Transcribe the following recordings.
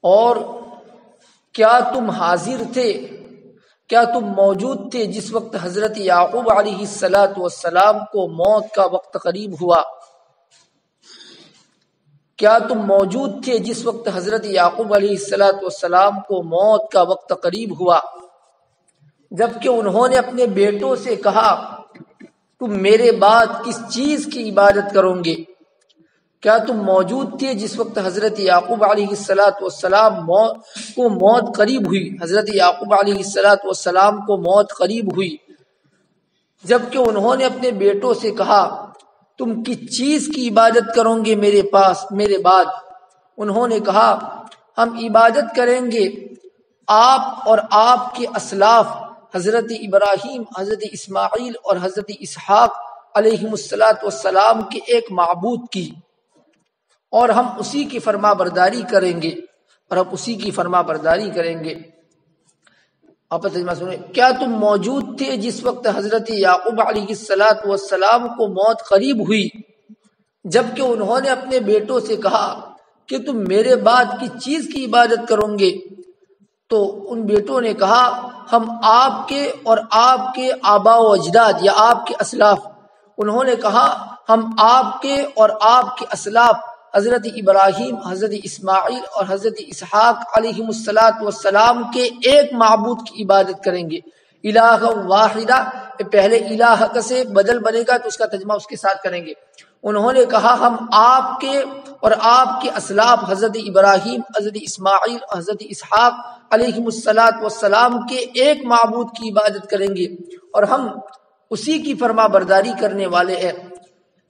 اور کیا تم حاضر تھے، کیا تم موجود تھے جس وقت حضرت یعقوب علیہ السلام کو موت کا وقت قریب ہوا؟ کیا تم موجود تھے جس وقت حضرت یعقوب علیہ السلام کو موت کا وقت قریب ہوا، جبکہ انہوں نے اپنے بیٹوں سے کہا تم میرے بعد کس چیز کی عبادت کرو گے؟ کیا تم موجود تھے جس وقت حضرت یعقوب علیہ السلام کو موت قریب ہوئی، حضرت یعقوب علیہ السلام کو موت قریب ہوئی، جبکہ انہوں نے اپنے بیٹوں سے کہا تم کس چیز کی عبادت کرو گے میرے بعد؟ انہوں نے کہا ہم عبادت کریں گے آپ اور آپ کے اسلاف حضرت ابراہیم، حضرت اسماعیل اور حضرت اسحاق علیہ السلام کے ایک معبود کی، اور ہم اسی کی فرما برداری کریں گے، آپ ترجمہ سنیں۔ کیا تم موجود تھے جس وقت حضرت یعقوب علیہ السلام کو موت قریب ہوئی، جبکہ انہوں نے اپنے بیٹوں سے کہا کہ تم میرے بعد کس چیز کی عبادت کرو گے؟ تو ان بیٹوں نے کہا ہم آپ کے اور آپ کے آبا و اجداد یا آپ کے اسلاف، انہوں نے کہا ہم آپ کے اور آپ کے اسلاف حضرت ابراہیم، حضرت اسماعیل اور حضرت اسحاق علیہ السلام کے ایک معبود کی عبادت کریں گے۔ الہ واحدہ، پہلے الہ سے بدل بنے گا تو اس کا ترجمہ اس کے ساتھ کریں گے۔ انہوں نے کہا ہم آپ کے اور آپ کے اسلاف حضرت ابراہیم، حضرت اسماعیل اور حضرت اسحاق علیہ السلام کے ایک معبود کی عبادت کریں گے اور ہم اسی کی فرما برداری کرنے والے ہیں۔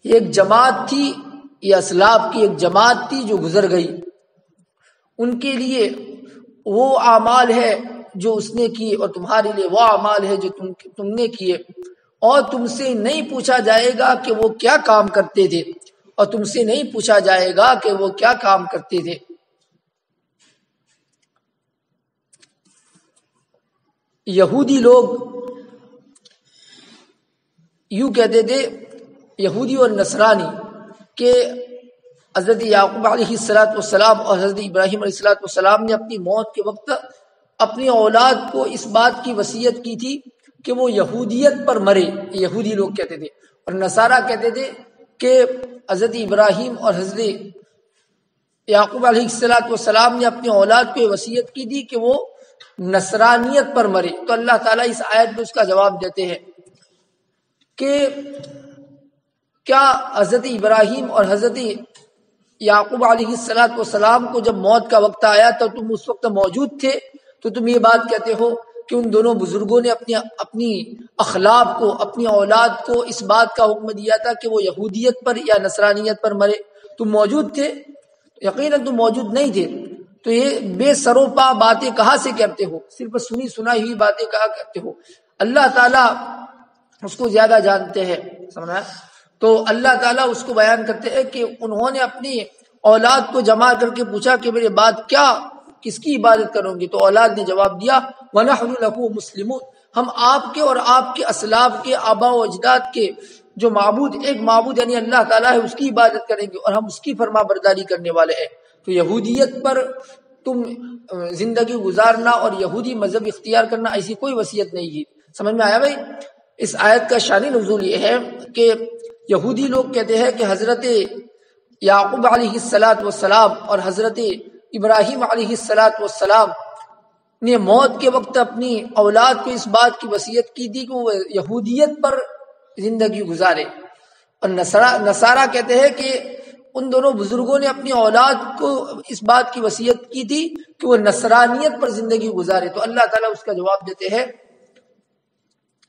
ایک جماعت تھی، یہ اسلاف کی ایک جماعت تھی جو گزر گئی، ان کے لیے وہ اعمال ہے جو اس نے کیے اور تمہارے لیے وہ اعمال ہے جو تم نے کیے، اور تم سے نہیں پوچھا جائے گا کہ وہ کیا کام کرتے تھے، اور تم سے نہیں پوچھا جائے گا کہ وہ کیا کام کرتے تھے۔ یہودی لوگ یوں کہتے تھے، یہودی اور نصرانی، کہ حضرت یعقوب علیہ السلام اور حضرت ابراہیم علیہ السلام نے اپنی موت کے وقت اپنی اولاد کو اس بات کی وصیت کی تھی کہ وہ یہودیت پر مرے، یہودی لوگ کہتے تھے، اور نصارہ کہتے تھے کہ حضرت ابراہیم اور حضرت یعقوب علیہ السلام نے اپنی اولاد کو یہ وصیت کی تھی کہ وہ نصرانیت پر مرے۔ تو اللہ تعالیٰ اس آیت میں اس کا جواب دیتے ہیں کہ کیا حضرت ابراہیم اور حضرت یعقوب علیہ السلام کو جب موت کا وقت آیا تو تم اس وقت موجود تھے؟ تو تم یہ بات کہتے ہو کہ ان دونوں بزرگوں نے اپنی اخلاق کو، اپنی اولاد کو اس بات کا حکم دیا تھا کہ وہ یہودیت پر یا نصرانیت پر مرے، تم موجود تھے؟ یقیناً تم موجود نہیں تھے۔ تو یہ بے سروپا باتیں کہاں سے کرتے ہو؟ صرف سنی سنائی ہوئی باتیں کہاں کرتے ہو؟ اللہ تعالیٰ اس کو زیادہ جانتے ہیں، سمجھا؟ تو اللہ تعالیٰ اس کو بیان کرتے ہیں کہ انہوں نے اپنی اولاد کو جمع کر کے پوچھا کہ میرے بعد کس کی عبادت کرو گی؟ تو اولاد نے جواب دیا وَنَحْنُ لَهُ مُسْلِمُونَ، ہم آپ کے اور آپ کے اسلاف کے آبا و اجداد کے جو معبود، ایک معبود یعنی اللہ تعالیٰ ہے، اس کی عبادت کریں گے اور ہم اس کی فرما برداری کرنے والے ہیں۔ تو یہودیت پر تم زندگی گزارنا اور یہودی مذہب اختیار کرنا، ایسی کوئی وصیت نہیں کی۔ سمجھ میں آیا بھائی؟ اس آیت کا شان نزول یہ ہے کہ یہودی لوگ کہتے ہیں کہ حضرت یعقوب علیہ السلام اور حضرت ابراہیم علیہ السلام نے موت کے وقت اپنی اولاد کو اس بات کی وصیت کی تھی کہ وہ یہودیت پر زندگی گزارے، اور نصارہ کہتے ہیں کہ ان دونوں بزرگوں نے اپنی اولاد کو اس بات کی وصیت کی تھی کہ وہ نصرانیت پر زندگی گزارے۔ تو اللہ تعالیٰ اس کا جواب دیتے ہیں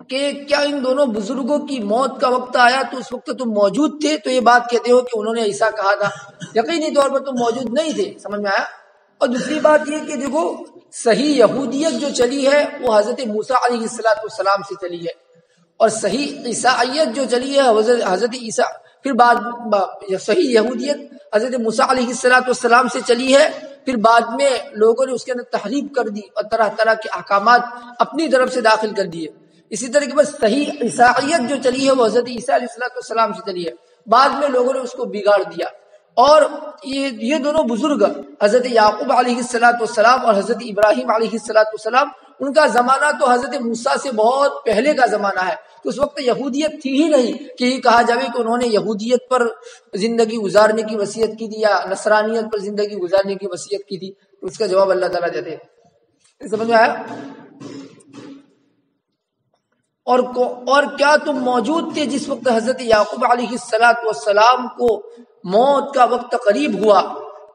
کہ کیا ان دونوں بزرگوں کی موت کا وقت آیا تو اس وقت تم موجود تھے؟ تو یہ بات کہتے ہو کہ انہوں نے ایسا کہا تھا، یقینی طور پر تم موجود نہیں تھے۔ سمجھ میں آیا؟ اور دوسری بات یہ کہ دیکھو صحیح یہودیت جو چلی ہے وہ حضرت موسیٰ علیہ السلام سے چلی ہے، اور صحیح عیسائیت جو چلی ہے حضرت عیسیٰ، پھر بعد صحیح یہودیت حضرت موسیٰ علیہ السلام سے چلی ہے، پھر بعد میں لوگوں نے اس کے اندر تحریف کر دی اور طرح طرح کے احکامات اپنی طرف سے داخل کر دیے۔ اسی طرح کے بس صحیح عیسائیت جو چلی ہے وہ حضرت عیسیٰ علیہ السلام سے چلی ہے، بعد میں لوگوں نے اس کو بگاڑ دیا۔ اور یہ دونوں بزرگ حضرت یعقوب علیہ السلام اور حضرت ابراہیم علیہ السلام، ان کا زمانہ تو حضرت موسیٰ سے بہت پہلے کا زمانہ ہے، تو اس وقت یہودیت تھی ہی نہیں کہ یہ کہا جائے کہ انہوں نے یہودیت پر زندگی گزارنے کی وصیت کی تھی یا نصرانیت پر زندگی گزارنے کی وصیت کی تھی. تو اس کا جواب اللہ تعالیٰ دیتے ہیں. سمجھ میں آیا؟ اور کیا تم موجود تھے جس وقت حضرت یعقوب علیہ السلام کو موت کا وقت قریب ہوا،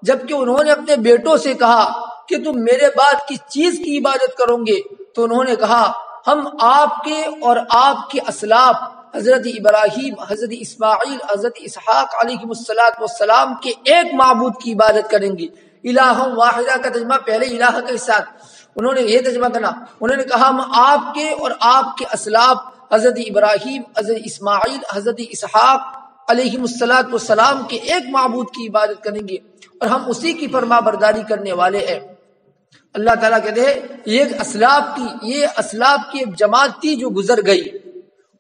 جبکہ انہوں نے اپنے بیٹوں سے کہا کہ تم میرے بعد کس چیز کی عبادت کرو گے؟ تو انہوں نے کہا ہم آپ کے اور آپ کے اسلاف حضرت ابراہیم، حضرت اسماعیل، حضرت اسحاق علیہ السلام کے ایک معبود کی عبادت کریں گے. الہ واحدہ کا ترجمہ پہلے الہ کے ساتھ انہوں نے یہ ترجمہ کرنا، انہوں نے کہا ہم آپ کے اور آپ کے اسلاف حضرت ابراہیم، حضرت اسماعیل، حضرت اسحاق علیہ السلام کے ایک معبود کی عبادت کریں گے اور ہم اسی کی فرما برداری کرنے والے ہیں. اللہ تعالیٰ کہتے ہیں یہ اسلاف کی ایک جماعت تھی جو گزر گئی،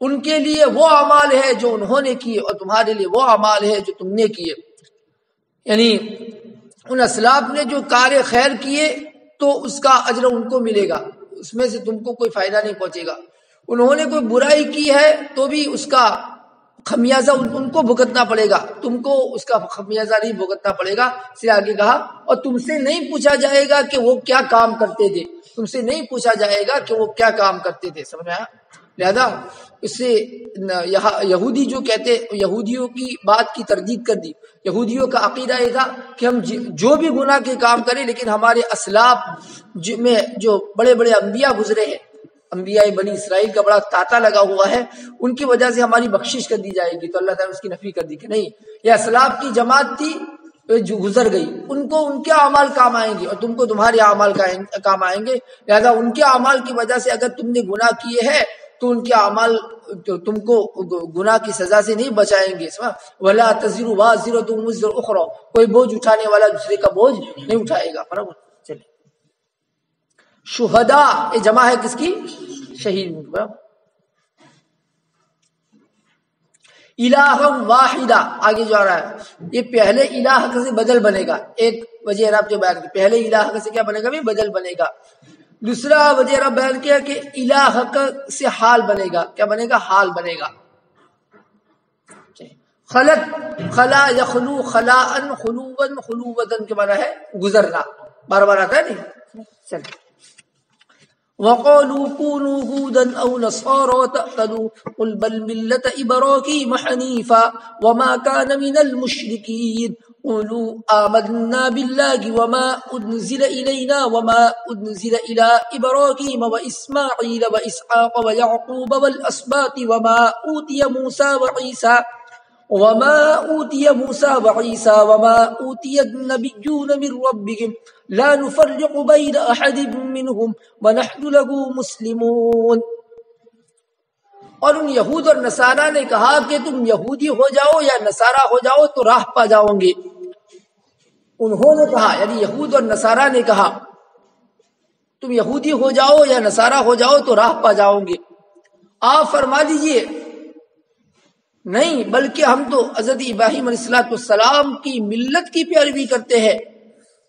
ان کے لیے وہ اعمال ہے جو انہوں نے کیے اور تمہارے لیے وہ اعمال ہے جو تم نے کیے. یعنی ان اسلاف نے جو کار خیر کیے تو اس کا اجر ان کو ملے گا، اس میں سے تم کو کوئی فائدہ نہیں پہنچے گا. انہوں نے کوئی برائی کی ہے تو بھی اس کا خمیازہ ان کو بھگتنا پڑے گا، تم کو اس کا خمیازہ نہیں بھگتنا پڑے گا. اس لیے آگے کہا اور تم سے نہیں پوچھا جائے گا کہ وہ کیا کام کرتے تھے، تم سے نہیں پوچھا جائے گا کہ وہ کیا کام کرتے تھے. سمجھ میں آیا؟ لہذا اس سے یہودی جو کہتے، یہودیوں کی بات کی تردید کر دی. یہودیوں کا عقیدہ یہ تھا کہ ہم جو بھی گناہ کے کام کریں لیکن ہمارے اسلاف میں جو بڑے بڑے انبیاء گزرے ہیں، انبیاء بنی اسرائیل کا بڑا تاتا لگا ہوا ہے، ان کی وجہ سے ہماری بخشش کر دی جائے گی. تو اللہ تعالیٰ نے اس کی نفی کر دی کہ نہیں، یہ اسلاف کی جماعت تھی جو گزر گئی، ان کو ان کے اعمال کام آئیں گے اور تم کو تمہارے اعمال کام آئیں گے. لہذا ان کے اعمال کی وجہ سے اگر تم نے گناہ کیے ہیں تو ان کے اعمال تم کو گناہ کی سزا سے نہیں بچائیں گے. وَلَا تَزِرُ وَازِرَةٌ وِزْرَ أُخْرَىٰ، کوئی بوجھ اٹھانے والا دوسرے کا بوجھ نہیں اٹھائے گا. برابر. چلے شہداء یہ جمع ہے کس کی؟ شہید. الہ واحدہ آگے جو آ رہا ہے یہ پہلے الہ سے بدل بنے گا. ایک وجہ عرب جو بیان کی پہلے الہ سے کیا بنے گا؟ بھی بدل بنے گا. دوسرا وجہ رب بیان کیا کہ الہ سے حال بنے گا. کیا بنے گا؟ حال بنے گا. خلط خلا یخلو خلاء خلوا خلوۃ کے معنی ہے گزرنا، بار بار آتا ہے نہیں. چلیے وَقَالُوا كُونُوا هُودًا أَوْ نَصَارَىٰ تَهْتَدُوا قُلْ بَلْ مِلَّةَ إِبْرَاهِيمَ حَنِيفًا وَمَا كَانَ مِنَ الْمُشْرِكِينَ قُولُوا آمَنَّا بِاللَّهِ وَمَا أُنزِلَ إِلَيْنَا وَمَا أُنزِلَ إِلَىٰ إِبْرَاهِيمَ وَإِسْمَاعِيلَ وَإِسْحَاقَ وَيَعْقُوبَ وَالْأَسْبَاطِ وَمَا أُوتِيَ مُوسَىٰ وَعِيسَىٰ وَمَا أُوتِيَ النَّبِيُّونَ مِن رَّبِّهِمْ لَا نُفَرِّقُ بَيْنَ أَحَدٍ مِّنْهُمْ وَنَحْنُ لَهُ مُسْلِمُونَ. اور ان یہود اور نصارہ نے کہا کہ تم یہودی ہو جاؤ یا نصارہ ہو جاؤ تو راہ پا جاؤ گے. انہوں نے کہا یعنی یہود اور نصارہ نے کہا تم یہودی ہو جاؤ یا نصارہ ہو جاؤ تو راہ پا جاؤ گے. آپ فرما دیجئے نہیں، بلکہ ہم تو حضرت ابراہیم علیہ السلام کی ملت کی پیروی کرتے ہیں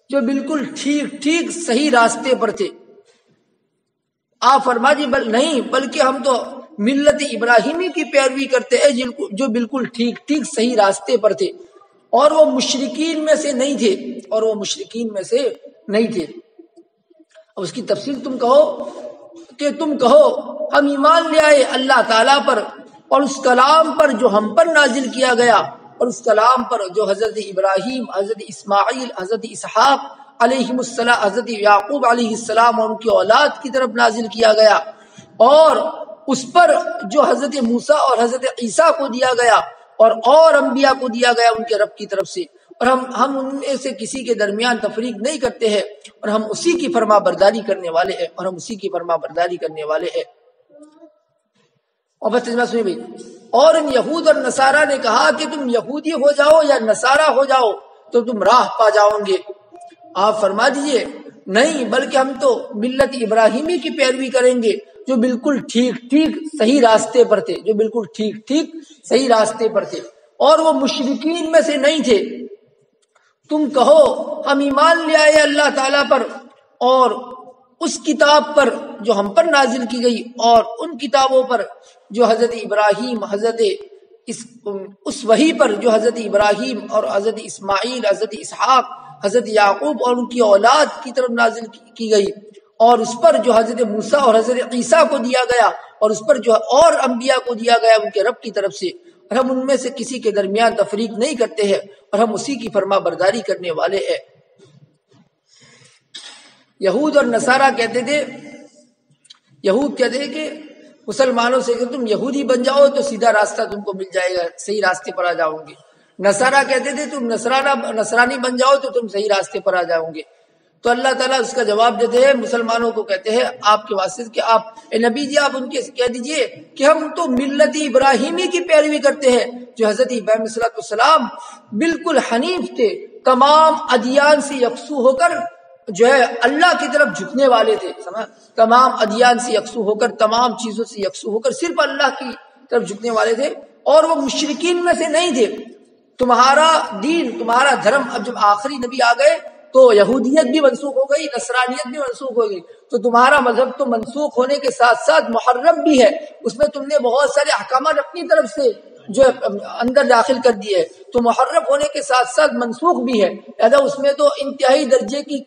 جو بالکل ٹھیک صحیح راستے پر تھے. آپ فرما دی نہیں، بلکہ ہم تو ملت ابراہیمی کی پیروی کرتے ہیں جو بالکل ٹھیک صحیح راستے پر تھے اور وہ مشرکین میں سے نہیں تھے. اب اس کی تفصیل تم کہو ہم ایمان لے آئے اللہ تعالیٰ پر اور اس کلام پر جو ہم پر نازل کیا گیا اور اس کلام پر جو حضرت ابراہیم، حضرت اسماعیل، حضرت اسحاق علیہ السلام، حضرت یعقوب علیہ السلام اور ان کی اولاد کی طرف نازل کیا گیا، اور اس پر جو حضرت موسیٰ اور حضرت عیسیٰ کو دیا گیا اور انبیاء کو دیا گیا ان کے رب کی طرف سے، اور ہم ان میں سے کسی کے درمیان تفریق نہیں کرتے ہیں اور ہم اسی کی فرما برداری کرنے والے ہیں. اور بس ترجمہ سنیے بھائی. اور ان یہود اور نصارہ نے کہا کہ تم یہودی ہو جاؤ یا نصارہ ہو جاؤ تو تم راہ پا جاؤ گے. آپ فرما دیجئے نہیں، بلکہ ہم تو ملت ابراہیمی کی پیروی کریں گے جو بالکل ٹھیک صحیح راستے پر تھے، اور وہ مشرکین میں سے نہیں تھے. تم کہو ہم ایمان لے آئے اللہ تعالیٰ پر اور اس کتاب پر جو ہم پر نازل کی گئی اور ان کتابوں پر جو حضرت ابراہیم اس وحی پر جو حضرت ابراہیم اور حضرت اسماعیل، حضرت اسحاق، حضرت یعقوب اور ان کی اولاد کی طرف نازل کی گئی، اور اس پر جو حضرت موسیٰ اور حضرت عیسیٰ کو دیا گیا، اور اس پر جو اور انبیاء کو دیا گیا ان کے رب کی طرف سے، اور ہم ان میں سے کسی کے درمیان تفریق نہیں کرتے ہیں اور ہم اسی کی فرما برداری کرنے والے ہیں۔ یہود اور نصارہ کہتے تھے، یہود کہتے ہیں کہ مسلمانوں سے کہ تم یہودی بن جاؤ تو سیدھا راستہ تم کو مل جائے گا، صحیح راستے پر آ جاؤ گے۔ نصارہ کہتے تھے تم نصرانی بن جاؤ تو تم صحیح راستے پر آ جاؤ گے۔ تو اللہ تعالیٰ اس کا جواب دیتے ہیں، مسلمانوں کو کہتے ہیں آپ کے واسطے کہ آپ اے نبی جی آپ ان کے کہہ دیجئے کہ ہم تو ملت ابراہیمی کی پیروی کرتے ہیں، جو حضرت ابراہیم علیہ السلام بالکل حنیف تھے، تمام ادیان سے یکسو ہو کر جو ہے اللہ کی طرف جھکنے والے تھے، تمام ادیان سے یکسو ہو کر، تمام چیزوں سے یکسو ہو کر صرف اللہ کی طرف جھکنے والے تھے، اور وہ مشرکین میں سے نہیں تھے۔ تمہارا دین، تمہارا دھرم، اب جب آخری نبی آ گئے تو یہودیت بھی منسوخ ہو گئی، نصرانیت بھی منسوخ ہو گئی، تو تمہارا مذہب تو منسوخ ہونے کے ساتھ ساتھ محرم بھی ہے، اس میں تم نے بہت سارے احکامات اپنی طرف سے جو اندر داخل کر دیے، تو محرم ہونے کے ساتھ ساتھ منسوخ بھی ہے، لہذا اس میں تو انتہائی درجے کی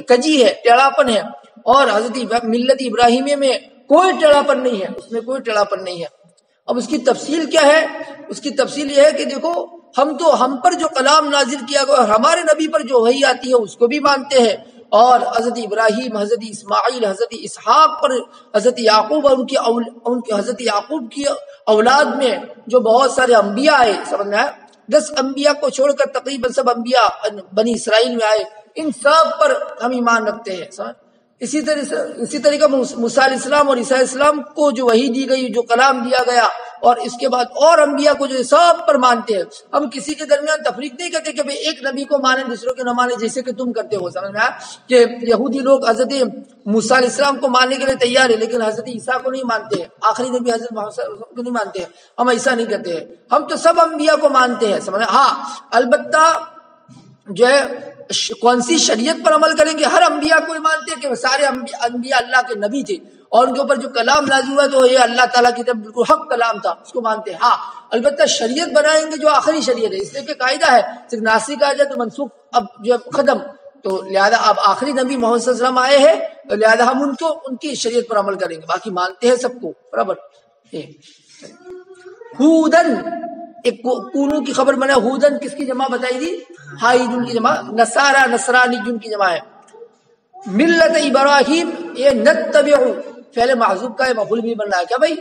کجی ہے، ٹیڑھاپن ہے، اور حضرت ملت ابراہیمیہ میں کوئی ٹیڑھاپن نہیں ہے، اس میں کوئی ٹیڑھاپن نہیں ہے۔ اب اس کی تفصیل کیا ہے؟ اس کی تفصیل یہ ہے کہ دیکھو ہم پر جو کلام نازل کیا گیا اور ہمارے نبی پر جو وحی آتی ہے اس کو بھی مانتے ہیں، اور حضرت ابراہیم، حضرت اسماعیل، حضرت اسحاق پر حضرت یعقوب اور ان کے حضرت یعقوب کی اولاد میں جو بہت سارے انبیاء آئے، سمجھنا ہے 10 انبیاء کو چھوڑ کر تقریباً سب انبیاء بنی اسرائیل میں آئے، ان سب پر ہم ایمان رکھتے ہیں۔ اسی طریقہ موسیٰ علیہ السلام اور عیسیٰ علیہ السلام کو جو وحی دی گئی، جو کلام دیا گیا، اور اس کے بعد اور انبیاء کو جو سب پر مانتے ہیں۔ ہم کسی کے درمیان تفریق نہیں کرتے کہ ایک نبی کو مانیں دوسروں کے نہ مانیں، جیسے کہ تم کرتے ہو، سمجھ میں آیا کہ یہودی لوگ حضرت موسیٰ علیہ السلام کو ماننے کے لیے تیار ہے لیکن حضرت عیسیٰ کو نہیں مانتے ہیں، آخری نبی حضرت محمد صلی اللہ علیہ وسلم کو نہیں مانتے ہیں۔ ہم ایسا نہیں کرتے ہیں، ہم تو سب انبیاء کو مانتے ہیں، سمجھ۔ ہاں البتہ جو ہے کون سی شریعت پر عمل کریں گے، ہر انبیاء کو مانتے ہیں کہ سارے انبیاء اللہ کے نبی تھے اور ان کے اوپر جو کلام نازل ہوا تو یہ اللہ تعالیٰ کی طرف بالکل حق کلام تھا، اس کو مانتے ہیں۔ ہاں البتہ شریعت بنائیں گے جو آخری شریعت ہے، اس لیے کہ قاعدہ ہے صرف ناسخ آ جائے تو منسوخ اب جو ختم، تو لہذا اب آخری نبی محمد صلی اللہ علیہ وسلم آئے ہیں تو لہذا ہم ان کی شریعت پر عمل کریں گے، باقی مانتے ہیں سب کو برابر۔ ہودن، ایک کونو کی خبر بنا، ہودن کس کی جمع بتائی دی؟ ہائیدن کی جمع، نصارہ نصرانی جن کی جمع ہے۔ ملت ابراہیم، یہ نتبع فعل محذوف کا مفعول بھی بن رہا ہے کیا بھائی؟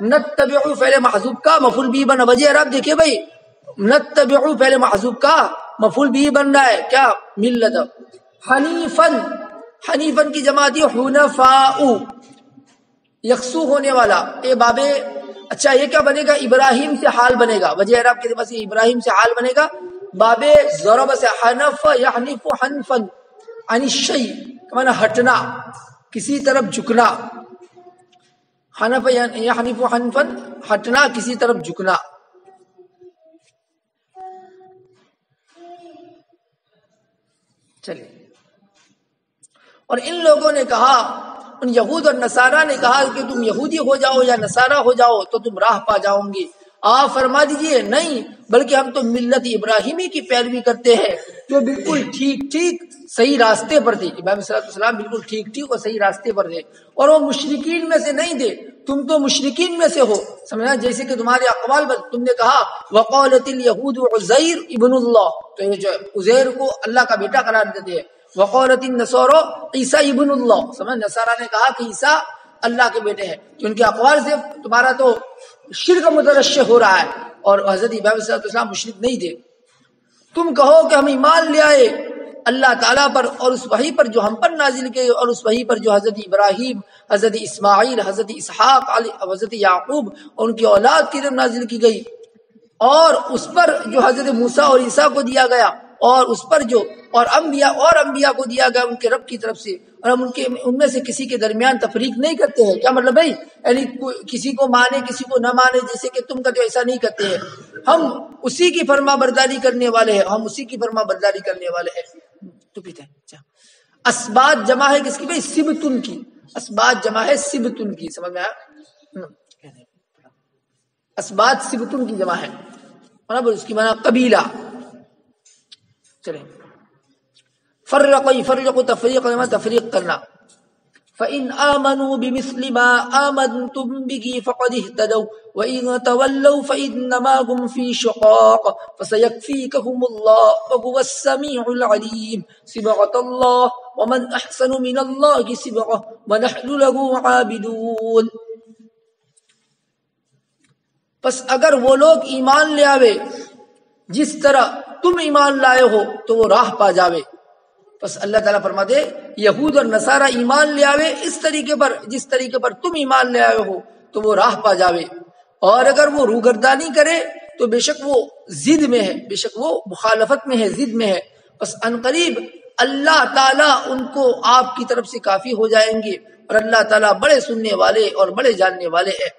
نتبع فعل محذوف کا مفعول بھی بن، وجہ اعراب دیکھیے بھائی، نتبع فعل محذوف کا مفعول بھی بن رہا ہے کیا؟ ملت۔ حنیفن، حنیفن کی جمع دی حنفاء، یکسو ہونے والا، اے بابے۔ اچھا یہ کیا بنے گا؟ ابراہیم سے حال بنے گا، وجہ اعراب کے پاس ابراہیم سے حال بنے گا، بابے ضرب سے حنف یحنف حنفا عن الشیء، معنی ہٹنا، کسی طرف جھکنا، حنف یحنف حنفا، ہٹنا، کسی طرف جھکنا۔ چلیے، اور ان لوگوں نے کہا، ان یہود اور نصارہ نے کہا کہ تم یہودی ہو جاؤ یا نصارہ ہو جاؤ تو تم راہ پا جاؤ گے۔ آپ فرما دیجئے نہیں، بلکہ ہم تو ملت ابراہیمی کی پیروی کرتے ہیں جو بالکل ٹھیک صحیح راستے پر تھے۔ ابراہیم صلی اللہ علیہ وسلم بالکل ٹھیک اور صحیح راستے پر تھے، اور وہ مشرکین میں سے نہیں تھے، تم تو مشرکین میں سے ہو، سمجھنا؟ جیسے کہ تمہارے اقوال پر تم نے کہا وقالت الیہود عزیر ابن اللہ، تو یہ جو عزیر کو اللہ کا بیٹا قرار دیتے ہیں، وقالت النصارى عیسیٰ ابن اللہ، سمجھ؟ نصارہ نے کہا کہ عیسیٰ اللہ کے بیٹے ہیں، کہ ان کے اقوال سے تمہارا تو شرک مترشح ہو رہا ہے، اور حضرت ابراہیم صلی اللہ علیہ وسلم مشرک نہیں تھے۔ تم کہو کہ ہم ایمان لے آئے اللہ تعالیٰ پر اور اس وحی پر جو ہم پر نازل کی، اور اس وحی پر جو حضرت ابراہیم، حضرت اسماعیل، حضرت اسحاق، حضرت یعقوب اور ان کی اولاد کی طرف نازل کی گئی، اور اس پر جو حضرت موسیٰ اور عیسیٰ کو دیا گیا، اور اس پر جو اور انبیاء کو دیا گیا ان کے رب کی طرف سے، اور ہم ان میں سے کسی کے درمیان تفریق نہیں کرتے ہیں۔ کیا مطلب بھائی؟ یعنی کسی کو مانے کسی کو نہ مانے، جیسے کہ تم کہتے ہو، ایسا نہیں کرتے ہیں۔ ہم اسی کی فرما برداری کرنے والے ہیں، ہم اسی کی فرما برداری کرنے والے ہیں۔ تو پیتے ہیں۔ اچھا، اسبات جمع ہے کس کی بھائی؟ سبتن کی۔ اسبات جمع ہے سبتن کی، سمجھ میں آیا؟ اسبات سبتن کی جمع ہے، برابر، اس کی معنی قبیلہ۔ چلیں، فرق تفریق میں تفریق کرنا۔ فَإِنْ آمَنُوا بِمِثْلِ مَا آمَنْتُمْ بِهِ فَقَدِ اهْتَدَوْا وَإِنْ تَوَلَّوْا فَإِنَّمَا هُمْ فِي شِقَاقٍ فَسَيَكْفِيكَهُمُ اللَّهُ وَهُوَ السَّمِيعُ الْعَلِيمُ صِبْغَةَ اللَّهِ وَمَنْ أَحْسَنُ مِنَ اللَّهِ صِبْغَةً وَنَحْنُ لَهُ عَابِدُونَ۔ پس اگر وہ لوگ ایمان لے آوے جس طرح تم ایمان لائے ہو تو وہ راہ پا جاوے۔ بس اللہ تعالیٰ فرماتے یہود اور نصارہ ایمان لے آوے اس طریقے پر جس طریقے پر تم ایمان لے آئے ہو تو وہ راہ پا جاوے، اور اگر وہ روگردانی کرے تو بے شک وہ ضد میں ہے، بے شک وہ مخالفت میں ہے، ضد میں ہے۔ بس عنقریب اللہ تعالیٰ ان کو آپ کی طرف سے کافی ہو جائیں گے، اور اللہ تعالیٰ بڑے سننے والے اور بڑے جاننے والے ہیں۔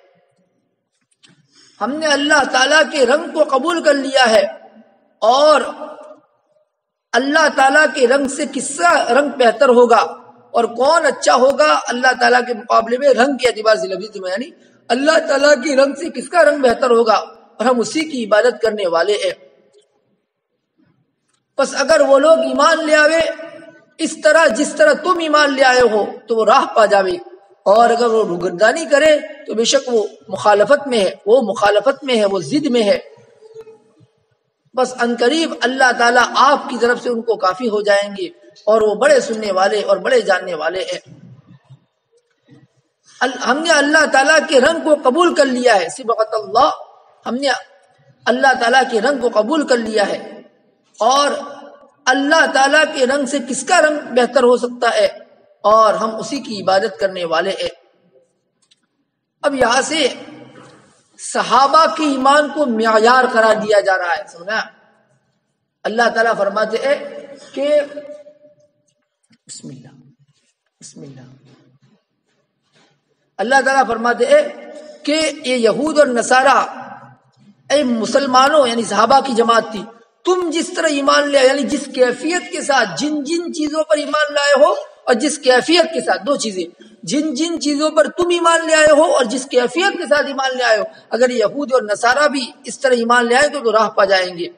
ہم نے اللہ تعالیٰ کے رنگ کو قبول کر لیا ہے، اور اللہ تعالیٰ کے رنگ سے کس کا رنگ بہتر ہوگا اور کون اچھا ہوگا اللہ تعالیٰ کے مقابلے میں، رنگ کے اعتبار سے لفظ میں، یعنی اللہ تعالیٰ کے رنگ سے کس کا رنگ بہتر ہوگا، اور ہم اسی کی عبادت کرنے والے ہیں۔ بس اگر وہ لوگ ایمان لے آوے اس طرح جس طرح تم ایمان لے آئے ہو تو وہ راہ پا جاوے، اور اگر وہ روگردانی کرے تو بے شک وہ مخالفت میں ہے، وہ مخالفت میں ہے، وہ ضد میں ہے۔ بس عنقریب اللہ تعالیٰ آپ کی طرف سے ان کو کافی ہو جائیں گے، اور وہ بڑے سننے والے اور بڑے جاننے والے ہیں۔ ہم نے اللہ تعالیٰ کے رنگ کو قبول کر لیا ہے، صبغۃ اللہ، ہم نے اللہ تعالیٰ کے رنگ کو قبول کر لیا ہے، اور اللہ تعالیٰ کے رنگ سے کس کا رنگ بہتر ہو سکتا ہے، اور ہم اسی کی عبادت کرنے والے ہیں۔ اب یہاں سے صحابہ کے ایمان کو معیار قرار دیا جا رہا ہے، سمجھا؟ اللہ تعالیٰ فرماتے ہیں کہ بسم اللہ اللہ تعالیٰ فرماتے ہیں کہ یہ یہود اور نصارہ، اے مسلمانوں یعنی صحابہ کی جماعت تھی، تم جس طرح ایمان لے، یعنی جس کیفیت کے ساتھ جن جن چیزوں پر ایمان لائے ہو، اور جس کیفیت کے ساتھ، دو چیزیں، جن جن چیزوں پر تم ایمان لے آئے ہو اور جس کیفیت کے ساتھ ایمان لے آئے ہو، اگر یہود اور نصارہ بھی اس طرح ایمان لے آئے تو راہ پا جائیں گے۔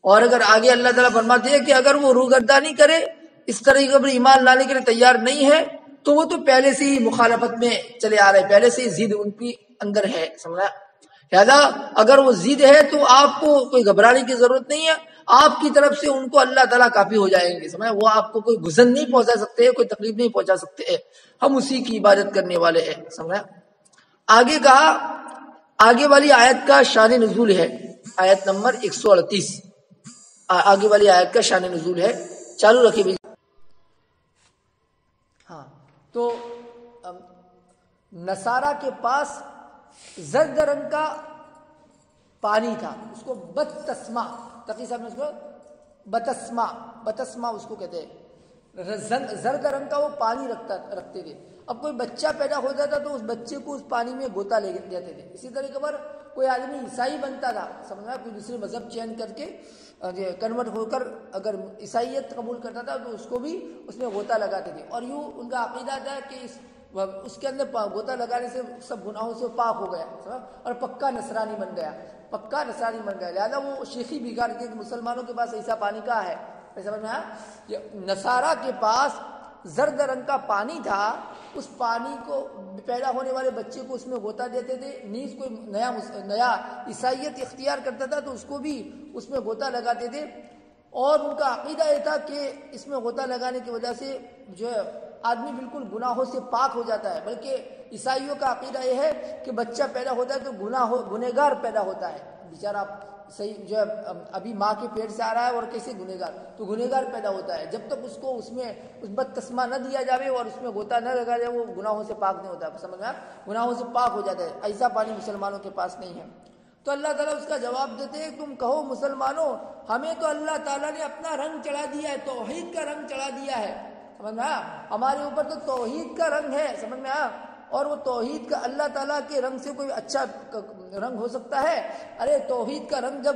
اور اگر آگے اللہ تعالیٰ فرماتے ہیں کہ اگر وہ روگردانی کرے، اس طرح کے ایمان لانے کے لیے تیار نہیں ہے، تو وہ تو پہلے سے ہی مخالفت میں چلے آ رہے، پہلے سے ہی ضد ان کی اندر ہے، سمجھا؟ لہذا اگر وہ ضد ہے تو آپ کو کوئی گھبرانے کی ضرورت نہیں ہے، آپ کی طرف سے ان کو اللہ تعالیٰ کافی ہو جائیں گے، سمجھا؟ وہ آپ کو کوئی گزن نہیں پہنچا سکتے، کوئی تکلیف نہیں پہنچا سکتے، ہم اسی کی عبادت کرنے والے ہیں، سمجھا؟ آگے کہا، آگے والی آیت کا شان نزول ہے، آیت نمبر 138، آگے والی آیت کا شان نزول ہے، چالو رکھیے بھی۔ ہاں، تو نصارہ کے پاس زرد رنگ کا پانی تھا، اس کو بتسما، تقی صاحب نے اس کو بتسما اس کو کہتے ہیں، زرد رنگ کا وہ پانی رکھتے تھے۔ اب کوئی بچہ پیدا ہو جاتا تو اس بچے کو اس پانی میں گوتا لے جاتے تھے۔ اسی طریقے پر کوئی آدمی عیسائی بنتا تھا، سمجھا، کوئی دوسرے مذہب چینج کر کے کنورٹ ہو کر اگر عیسائیت قبول کرتا تھا تو اس کو بھی اس میں غوطہ لگاتے تھے، اور یوں ان کا عقیدہ تھا کہ اس کے اندر غوطہ لگانے سے سب گناہوں سے پاک ہو گیا اور پکا نصرانی بن گیا، پکا نصرانی بن گیا۔ لہذا وہ شیخی بگاڑ کے مسلمانوں کے پاس ایسا پانی کا ہے، سمجھ میں آیا؟ نصارہ کے پاس زرد رنگ کا پانی تھا، اس پانی کو پیدا ہونے والے بچے کو اس میں غوطہ دیتے تھے، نیز کوئی نیا عیسائیت اختیار کرتا تھا تو اس کو بھی اس میں غوطہ لگاتے تھے، اور ان کا عقیدہ یہ تھا کہ اس میں غوطہ لگانے کی وجہ سے جو ہے آدمی بالکل گناہوں سے پاک ہو جاتا ہے۔ بلکہ عیسائیوں کا عقیدہ یہ ہے کہ بچہ پیدا ہوتا ہے تو گنہگار پیدا ہوتا ہے، بیچارہ صحیح جو ہے ابھی ماں کے پیٹ سے آ رہا ہے اور کیسے گنہگار، تو گنہگار پیدا ہوتا ہے، جب تک اس کو اس میں اس بتسما نہ دیا جاوے اور اس میں غوطہ نہ لگا جائے وہ گناہوں سے پاک نہیں ہوتا، سمجھ میں گناہوں سے پاک ہو جاتا ہے۔ ایسا پانی مسلمانوں کے پاس نہیں ہے۔ تو اللہ تعالیٰ اس کا جواب دیتے ہیں تم کہو مسلمانوں ہمیں تو اللہ تعالیٰ نے اپنا رنگ چڑھا دیا ہے، توحید کا رنگ چڑھا دیا ہے، سمجھ میں آیا؟ ہمارے اوپر تو توحید کا رنگ ہے، سمجھ میں آیا؟ اور وہ توحید کا اللہ تعالیٰ کے رنگ سے کوئی اچھا رنگ ہو سکتا ہے؟ ارے توحید کا رنگ جب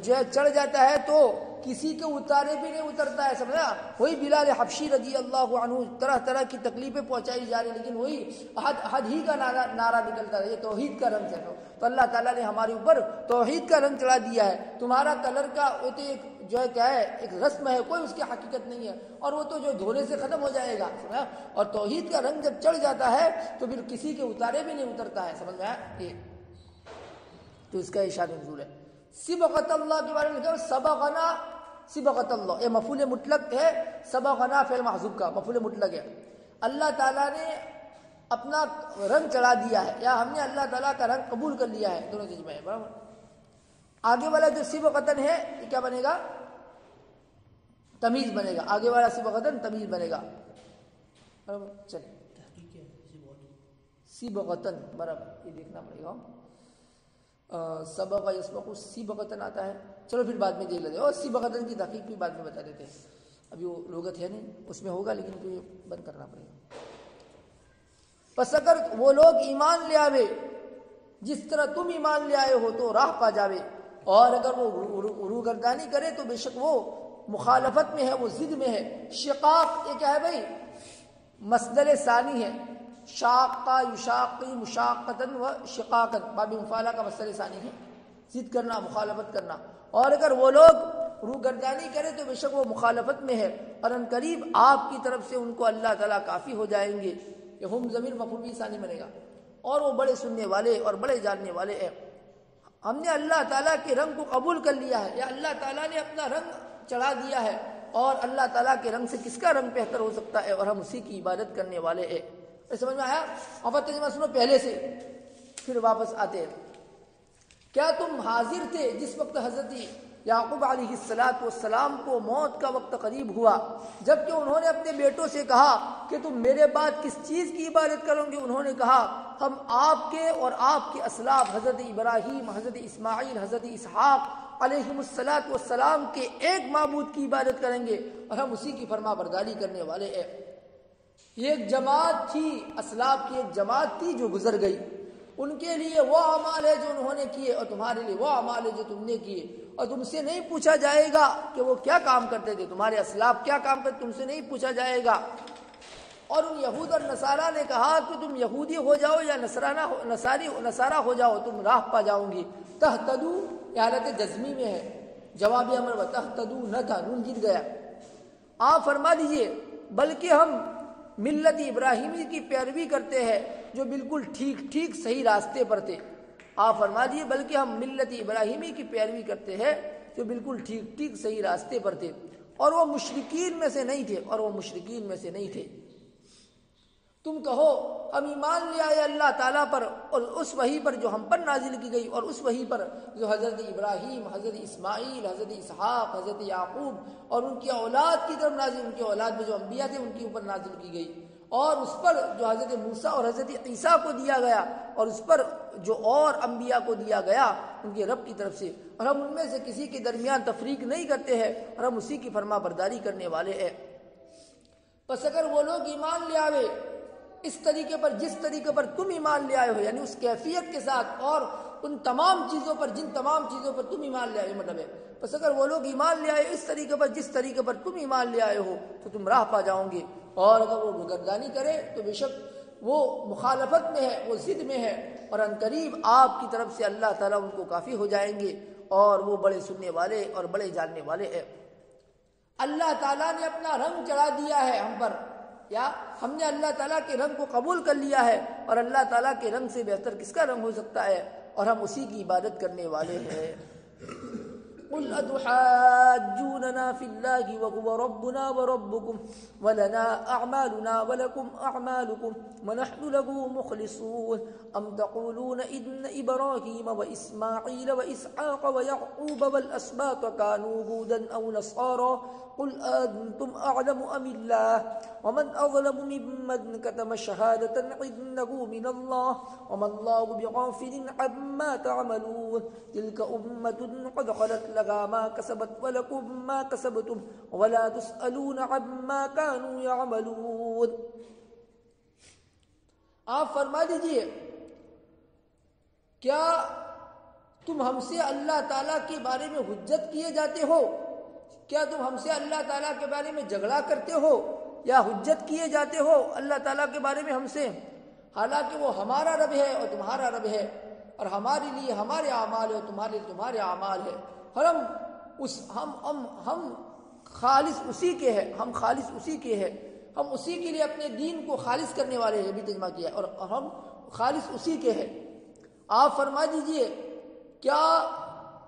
جو ہے چڑھ جاتا ہے تو کسی کے اتارے بھی نہیں اترتا ہے، سمجھا؟ وہی بلال حبشی رضی اللہ عنہ طرح طرح کی تکلیفیں پہنچائی جا رہی، لیکن وہی حد ہی کا نعرہ نکلتا ہے، یہ توحید کا رنگ ہے۔ تو اللہ تعالیٰ نے ہمارے اوپر توحید کا رنگ چڑھا دیا ہے۔ تمہارا کلر کا وہ تو ایک جو ہے کیا ہے، ایک رسم ہے، کوئی اس کی حقیقت نہیں ہے، اور وہ تو جو دھونے سے ختم ہو جائے گا، سمجھا؟ اور توحید کا رنگ جب چڑھ جاتا ہے تو پھر کسی کے اتارے بھی نہیں اترتا ہے، سمجھ میں آیا؟ یہ تو اس کا اشارہ نزول ہے۔ سبغت اللہ کے بارے میں لکھا ہے سبغنا سبغت اللہ، یہ مفعول مطلق ہے، سبغنا فعل محذوف کا مفعول مطلق ہے۔ اللہ تعالیٰ نے اپنا رنگ چڑھا دیا ہے یا ہم نے اللہ تعالیٰ کا رنگ قبول کر لیا ہے، دونوں چیز میں ہے، برابر۔ آگے والا جو سبغتن ہے یہ کیا بنے گا؟ تمیز بنے گا، آگے والا سبغتن تمیز بنے گا، برابر۔ چلیے سبغتن برابر یہ دیکھنا پڑے گا، سبغ یسبغ سبغتن آتا ہے، چلو پھر بعد میں دیکھ لیتے ہیں، اور سبغتن کی تحقیق بھی بعد میں بتا دیتے ہیں، ابھی وہ لغت ہے نہیں اس میں ہوگا، لیکن تو یہ بند کرنا پڑے گا۔ پس اگر وہ لوگ ایمان لے آوے جس طرح تم ایمان لے آئے ہو تو راہ پا جاوے، اور اگر وہ روگردانی کرے تو بے شک وہ مخالفت میں ہے، وہ ضد میں ہے۔ شقاق یہ کیا ہے بھائی؟ مصدر ثانی ہے، شاقہ یشاقی مشاقتن و شقاقن، باب مفعلہ کا مصدر ثانی ہے، ضد کرنا، مخالفت کرنا۔ اور اگر وہ لوگ روگردانی کرے تو بے شک وہ مخالفت میں ہے، اور ان قریب آپ کی طرف سے ان کو اللہ تعالیٰ کافی ہو جائیں گے۔ یہ ہم ضمیر مفعول بھی ثانی بنے گا، اور وہ بڑے سننے والے اور بڑے جاننے والے ہیں۔ ہم نے اللہ تعالیٰ کے رنگ کو قبول کر لیا ہے، یا اللہ تعالیٰ نے اپنا رنگ چڑھا دیا ہے، اور اللہ تعالیٰ کے رنگ سے کس کا رنگ بہتر ہو سکتا ہے، اور ہم اسی کی عبادت کرنے والے ہیں۔ سمجھ میں آیا؟ اب ترجمہ سنو پہلے سے پھر واپس آتے ہیں۔ کیا تم حاضر تھے جس وقت حضرت یعقوب علیہ السلام کو موت کا وقت قریب ہوا، جبکہ انہوں نے اپنے بیٹوں سے کہا کہ تم میرے بعد کس چیز کی عبادت کرو گے؟ انہوں نے کہا ہم آپ کے اور آپ کے اسلاف حضرت ابراہیم، حضرت اسماعیل، حضرت اسحاق علیہم السلام کے ایک معبود کی عبادت کریں گے، اور ہم اسی کی فرما برداری کرنے والے ہیں۔ یہ ایک جماعت تھی، اسلاف کی ایک جماعت تھی جو گزر گئی، ان کے لیے وہ اعمال ہے جو انہوں نے کیے، اور تمہارے لیے وہ اعمال ہے جو تم نے کیے، اور تم سے نہیں پوچھا جائے گا کہ وہ کیا کام کرتے تھے، تمہارے اسلاف کیا کام کرتے، تم سے نہیں پوچھا جائے گا۔ اور ان یہود اور نصارہ نے کہا کہ تم یہودی ہو جاؤ یا نصارہ ہو جاؤ، تم راہ پا جاؤ گی۔ تہتدو یہ حالت جزمی میں ہے، جواب امر و تہتدو نہ تھا، نون گر گیا۔ آپ فرما دیجئے بلکہ ہم ملت ابراہیمی کی پیروی کرتے ہیں جو بالکل ٹھیک صحیح راستے پر تھے۔ آپ فرما دیجئے بلکہ ہم ملت ابراہیمی کی پیروی کرتے ہیں جو بالکل ٹھیک صحیح راستے پر تھے، اور وہ مشرکین میں سے نہیں تھے۔ تم کہو ہم ایمان لے آئے اللہ تعالیٰ پر اور اس وحی پر جو ہم پر نازل کی گئی، اور اس وحی پر جو حضرت ابراہیم، حضرت اسماعیل، حضرت اسحاق، حضرت یعقوب اور ان کی اولاد کی طرف نازل، ان کی اولاد میں جو انبیاء تھے ان کے اوپر نازل کی گئی، اور اس پر جو حضرت موسیٰ اور حضرت عیسیٰ کو دیا گیا، اور اس پر جو اور انبیاء کو دیا گیا ان کے رب کی طرف سے، اور ہم ان میں سے کسی کے درمیان تفریق نہیں کرتے ہیں، اور ہم اسی کی فرما برداری کرنے والے ہیں۔ پس اگر وہ لوگ ایمان لے آوے اس طریقے پر جس طریقے پر تم ایمان لے آئے ہو، یعنی اس کیفیت کے ساتھ اور ان تمام چیزوں پر جن تمام چیزوں پر تم ایمان لے آئے، مطلب ہے بس اگر وہ لوگ ایمان لے آئے اس طریقے پر جس طریقے پر تم ایمان لے آئے ہو تو تم راہ پا جاؤ گے، اور اگر وہ گردانی کرے تو بے شک وہ مخالفت میں ہے، وہ ضد میں ہے، اور ان قریب آپ کی طرف سے اللہ تعالیٰ ان کو کافی ہو جائیں گے، اور وہ بڑے سننے والے اور بڑے جاننے والے ہیں۔ اللہ تعالیٰ نے اپنا رنگ چڑھا دیا ہے ہم پر، یا ہم نے اللہ تعالیٰ کے رنگ کو قبول کر لیا ہے، اور اللہ تعالیٰ کے رنگ سے بہتر کس کا رنگ ہو سکتا ہے، اور ہم اسی کی عبادت کرنے والے ہیں۔ قل أتحاجوننا في الله وهو ربنا وربكم ولنا أعمالنا ولكم أعمالكم ونحن له مخلصون أم تقولون إن إبراهيم وإسماعيل وإسحاق ويعقوب والأسباط كانوا هودا أو نصارى قل أنتم أعلم أم الله ومن أظلم ممن كتم شهادة عنده من الله وما الله بغافل عما تعملون تلك أمة قد خلت لها ما كسبت ولكم ما كسبتم ولا تسألون عما كانوا يعملون. آپ فرما دیجئے کیا تم ہم سے اللہ تعالیٰ کے بارے میں حجت کیے جاتے ہو؟ کیا تم ہم سے اللہ تعالیٰ کے بارے میں جھگڑا کرتے ہو یا حجت کیے جاتے ہو اللہ تعالیٰ کے بارے میں ہم سے؟ حالانکہ وہ ہمارا رب ہے اور تمہارا رب ہے، اور ہمارے لیے ہمارے اعمال ہے اور تمہارے لیے تمہارے اعمال ہے، اور ہم خالص اسی کے ہیں، ہم خالص اسی کے ہیں، ہم اسی کے لیے اپنے دین کو خالص کرنے والے ہیں، بھی ترجمہ کیا، اور ہم خالص اسی کے ہیں. آپ فرما دیجئے کیا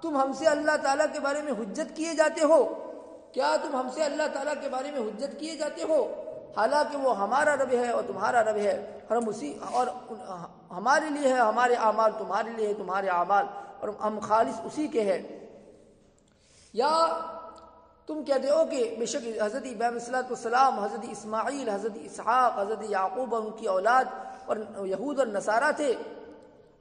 تم ہم سے اللہ تعالیٰ کے بارے میں حجت کیے جاتے ہو؟ کیا تم ہم سے اللہ تعالیٰ کے بارے میں حجت کیے جاتے ہو حالانکہ وہ ہمارا رب ہے اور تمہارا رب ہے، اور ہم اسی، اور ہمارے لیے ہے ہمارے اعمال، تمہارے لیے ہے تمہارے اعمال، اور ہم خالص اسی کے ہیں. یا تم کہتے ہو کہ بے شک حضرت ابراہیم علیہ السلام، حضرت اسماعیل، حضرت اسحاق، حضرت یعقوب ان کی اولاد اور یہود اور نصارہ تھے.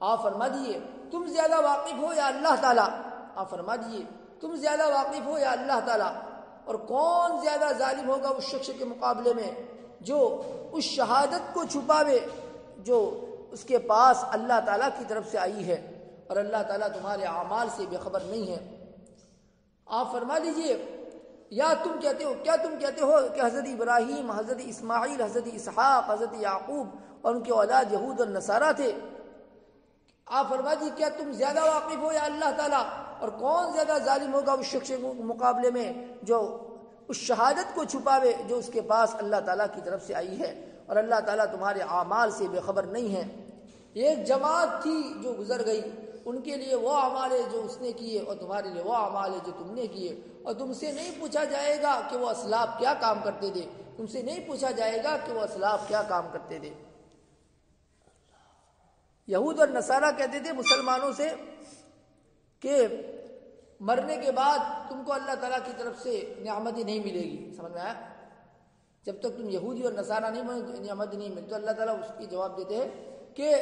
آپ فرما دیجئے تم زیادہ واقف ہو یا اللہ تعالیٰ؟ آپ فرما دیجئے تم زیادہ واقف ہو یا اللہ تعالیٰ؟ اور کون زیادہ ظالم ہوگا اس شخص کے مقابلے میں جو اس شہادت کو چھپاوے جو اس کے پاس اللہ تعالیٰ کی طرف سے آئی ہے، اور اللہ تعالیٰ تمہارے اعمال سے بے خبر نہیں ہے. آپ فرما دیجئے یا تم کہتے ہو، کیا تم کہتے ہو کہ حضرت ابراہیم، حضرت اسماعیل، حضرت اسحاق، حضرت یعقوب اور ان کے اولاد یہود اور نصارہ تھے؟ آپ فرما دیجئے کیا تم زیادہ واقف ہو یا اللہ تعالیٰ؟ اور کون زیادہ ظالم ہوگا اس شخص کے مقابلے میں جو اس شہادت کو چھپاوے جو اس کے پاس اللہ تعالیٰ کی طرف سے آئی ہے، اور اللہ تعالیٰ تمہارے اعمال سے بے خبر نہیں ہے. ایک جماعت تھی جو گزر گئی، ان کے لیے وہ اعمال ہے جو اس نے کیے، اور تمہارے لیے وہ اعمال ہے جو تم نے کیے، اور تم سے نہیں پوچھا جائے گا کہ وہ اسلاف کیا کام کرتے تھے، تم سے نہیں پوچھا جائے گا کہ وہ اسلاف کیا کام کرتے تھے. یہود اور نصارہ کہتے تھے مسلمانوں سے کہ مرنے کے بعد تم کو اللہ تعالیٰ کی طرف سے نعمتیں نہیں ملے گی. سمجھ میں آیا؟ جب تک تم یہودی اور نصارہ نہیں بنے نعمت نہیں ملتی. تو اللہ تعالیٰ اس کی جواب دیتے ہیں کہ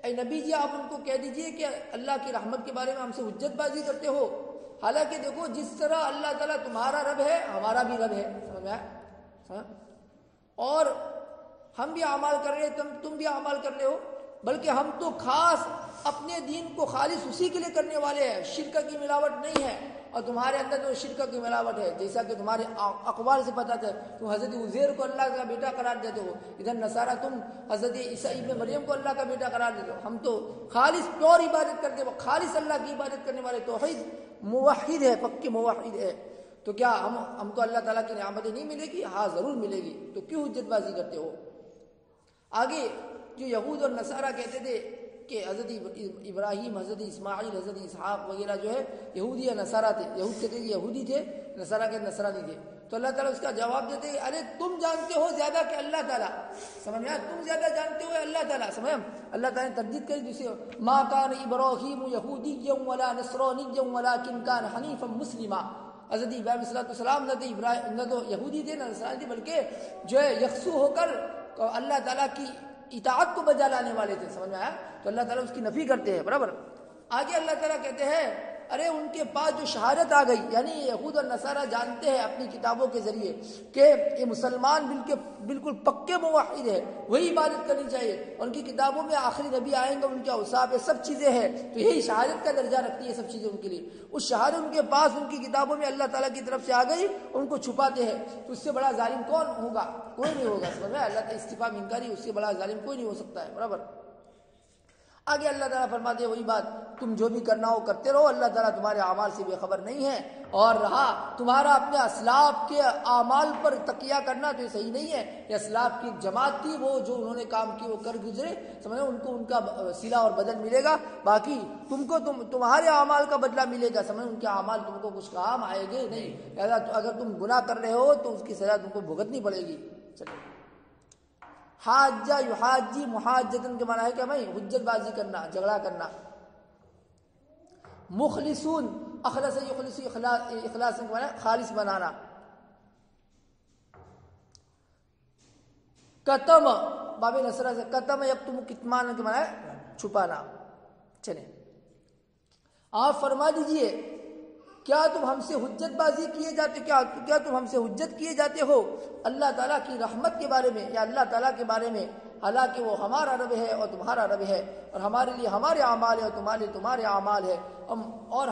اے نبی جی آپ ان کو کہہ دیجئے کہ اللہ کی رحمت کے بارے میں ہم سے حجت بازی کرتے ہو، حالانکہ دیکھو جس طرح اللہ تعالیٰ تمہارا رب ہے ہمارا بھی رب ہے. سمجھ میں آیا؟ اور ہم بھی اعمال کر رہے ہیں، تم بھی اعمال کر رہے ہو، بلکہ ہم تو خاص اپنے دین کو خالص اسی کے لیے کرنے والے ہیں، شرک کی ملاوٹ نہیں ہے. اور تمہارے اندر تو شرک کی ملاوٹ ہے، جیسا کہ تمہارے اقوال سے پتہ ہے. تم حضرت عزیر کو اللہ کا بیٹا قرار دیتے ہو، ادھر نصارہ تم حضرت عیسیٰ ابن مریم کو اللہ کا بیٹا قرار دیتے ہو. ہم تو خالص پیور عبادت کرتے ہو، خالص اللہ کی عبادت کرنے والے توحید موحد ہے، پکے موحد ہے. تو کیا ہم کو اللہ تعالیٰ کی نعمتیں نہیں ملے گی؟ ہاں ضرور ملے گی. تو کیوں حجت بازی کرتے ہو؟ آگے جو یہود اور نصارہ کہتے تھے کہ حضرت ابراہیم، حضرت اسماعیل، حضرت اسحاق وغیرہ جو ہے یہودی یا نصارہ تھے. یہود کہتے کہ یہودی تھے، نصارہ کے نصرانی تھے. تو اللہ تعالیٰ اس کا جواب دیتے کہ ارے تم جانتے ہو زیادہ کہ اللہ تعالیٰ. سمجھ میں آیا؟ تم زیادہ جانتے ہو اللہ تعالیٰ. سمجھ اللہ تعالیٰ نے تردید کری دوسرے ما کان ابراہیم یہودیا ولا نصرانیا ولکن کان حنیفا مسلما. حضرت ابراہیم علیہ السلام نہ تو یہودی تھے نہ نصرانی تھے، بلکہ جو ہے یکسو ہو کر اللہ تعالیٰ کی اطاعت کو بجا لانے والے تھے. سمجھ میں آیا؟ تو اللہ تعالیٰ اس کی نفی کرتے ہیں. برابر. آگے اللہ تعالیٰ کہتے ہیں ارے ان کے پاس جو شہادت آ گئی، یعنی یہود اور نصارہ جانتے ہیں اپنی کتابوں کے ذریعے کہ یہ مسلمان بالکل پکے موحد ہے، وہی عبادت کرنی چاہیے. ان کی کتابوں میں آخری نبی آئیں گے، ان کے اوصاف ہے، سب چیزیں ہیں. تو یہی شہادت کا درجہ رکھتی ہے سب چیزیں ان کے لیے. اس شہادت ان کے پاس ان کی کتابوں میں اللہ تعالیٰ کی طرف سے آ گئی، ان کو چھپاتے ہیں. تو اس سے بڑا ظالم کون ہوگا؟ کوئی نہیں ہوگا. سمجھ میں؟ اللہ تعالیٰ استفہام انکاری، اس سے بڑا ظالم کوئی نہیں ہو سکتا ہے. برابر. آگے اللہ تعالیٰ فرماتے ہیں وہی بات، تم جو بھی کرنا ہو کرتے رہو، اللہ تعالیٰ تمہارے اعمال سے بے خبر نہیں ہے. اور رہا تمہارا اپنے اسلاف کے اعمال پر تکیہ کرنا، تو یہ صحیح نہیں ہے. یہ اسلاف کی جماعت تھی، وہ جو انہوں نے کام کی وہ کر گزرے، سمجھے، ان کو ان کا صلہ اور بدل ملے گا. باقی تمہارے اعمال کا بدلہ ملے گا، سمجھے، ان کے اعمال تم کو کچھ کام آئے گے نہیں. اگر تم گناہ کر رہے ہو تو اس کی سزا تم کو بھگتنی پڑے گی. چلو، حاجہ یحاجی محاجتن کے معنی ہے کہ بھائی حجت بازی کرنا، جھگڑا کرنا. مخلصون، اخلص یخلص، اخلاص کے معنی خالص بنانا. کتم، باب نصرہ سے کتم یکتم کتمان کے معنی ہے چھپانا. چلیں، آپ فرما دیجئے کیا تم ہم سے حجت بازی کیے جاتے، کیا تم ہم سے حجت کیے جاتے ہو اللہ تعالیٰ کی رحمت کے بارے میں یا اللہ تعالیٰ کے بارے میں، حالانکہ وہ ہمارا رب ہے اور تمہارا رب ہے، اور ہمارے لیے ہمارے اعمال ہے اور تمہارے لیے تمہارے اعمال ہے، اور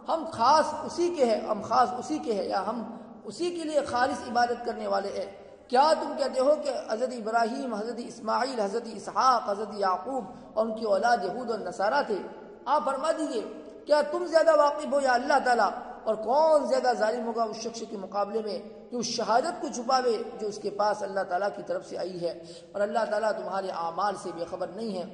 ہم خاص اسی کے ہیں، ہم خاص اسی کے ہیں، یا ہم اسی کے لیے خالص عبادت کرنے والے ہیں. کیا تم کہتے ہو کہ حضرت ابراہیم، حضرت اسماعیل، حضرت اسحاق، حضرت یعقوب اور ان کی اولاد یہود اور نصارہ تھے؟ آپ فرما دیجئے کیا تم زیادہ واقف ہو یا اللہ تعالیٰ؟ اور کون زیادہ ظالم ہوگا اس شخص کے مقابلے میں جو اس شہادت کو چھپاوے جو اس کے پاس اللہ تعالیٰ کی طرف سے آئی ہے، اور اللہ تعالیٰ تمہارے اعمال سے بے خبر نہیں ہے.